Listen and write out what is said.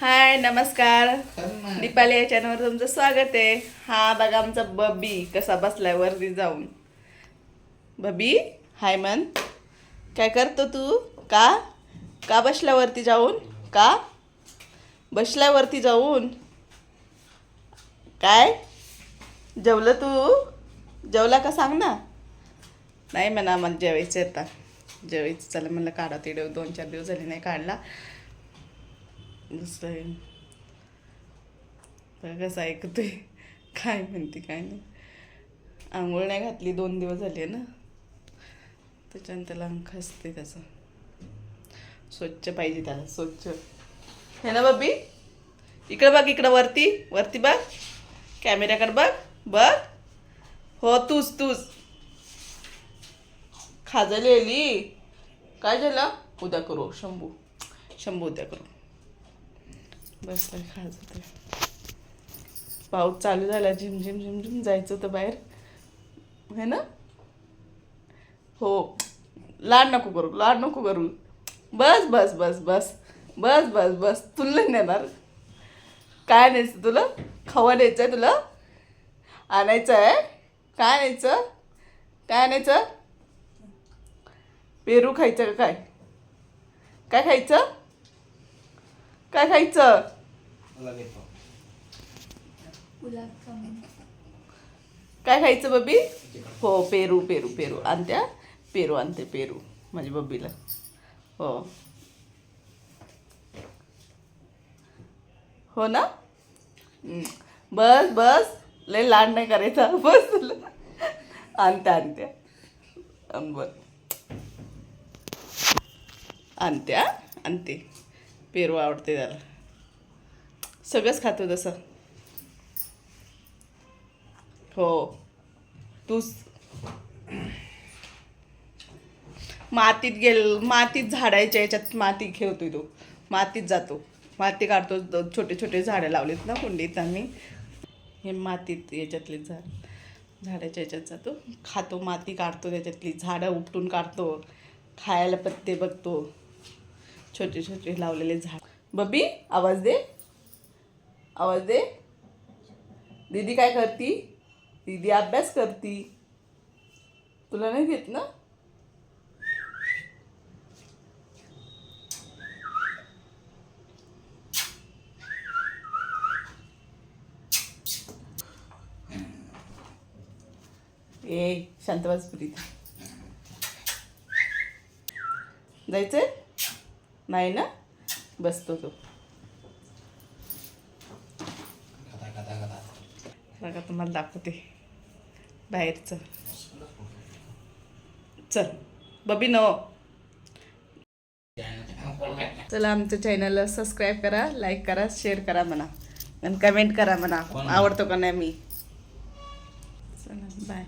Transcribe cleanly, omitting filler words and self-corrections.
हाय नमस्कार. दीपाली या चॅनलवर तुमचं स्वागत आहे. हा बघा आमचा बबी कसा बसलाय वरती जाऊन. बबी हाय मन, काय करतो तू? का का बसला वरती जाऊन? का बसलाय वरती जाऊन? काय जेवलं तू? जेवला का सांग ना. नाही म्हणा मला जेवायचं आता. जेवायचं चला म्हणलं काढा तिडे 2-4 दिवस झाले नाही काढला. दुसरं कसं ऐकतोय काय म्हणते काय नाही. आंघोळ नाही घातली 2 दिवस झाले ना, त्याच्यानं त्याला अंक असते त्याचं. स्वच्छ पाहिजे त्याला, स्वच्छ हे ना बबी. इकडं बघ, इकडं वरती वरती बघ, कॅमेऱ्याकडे बघ बघ. हो तूच खाजलेली. काय झालं? उद्या करू शंभू उद्या करू. बस खाजत. पाऊस चालू झाला, झिम जायचं होतं बाहेर है ना. हो लाड नको करू. बस बस बस बस बस बस बस तुला नाही नेणार. काय न्यायचं तुला? खवा न्यायचं आहे तुला? आणायचं आहे? काय न्यायचं? काय आणायचं? पेरू खायचं का? काय खायचं? काय खायचं? काय खायचं बबी? हो पेरू आणत्या. पेरू आणते माझ्या बबीला. हो ना. बस बस लय लाड नाही करायचा. बस तुला आणत्या बर आणते. पेरू आवडते त्याला, सगळंच खातो तसं. हो तूच मातीत झाडायच्या याच्यात माती खेळतोय तो. मातीत जातो, माती काढतो. छोटे छोटे झाडं लावलेत ना कुंडीत आम्ही. हे मातीत याच्यातले झाडाच्या याच्यात जातो, खातो. माती काढतो, त्याच्यातली झाडं उपटून काढतो. खायला पत्ते बघतो, छोटे छोटे लावलेले झाड. बबी आवाज दे. दीदी काय करती? दीदी अभ्यास करती. तुला नाही देत ना. ए शांत बस प्रीती. जायचंय नाही ना. बसतो तो बघा. तुम्हाला दाखवते बाहेरचं. चल बबी नो. चला आमच्या चॅनलला सबस्क्राईब करा, लाईक करा, शेअर करा म्हणा, आणि कमेंट करा म्हणा आवडतो का नाही मी. चला बाय.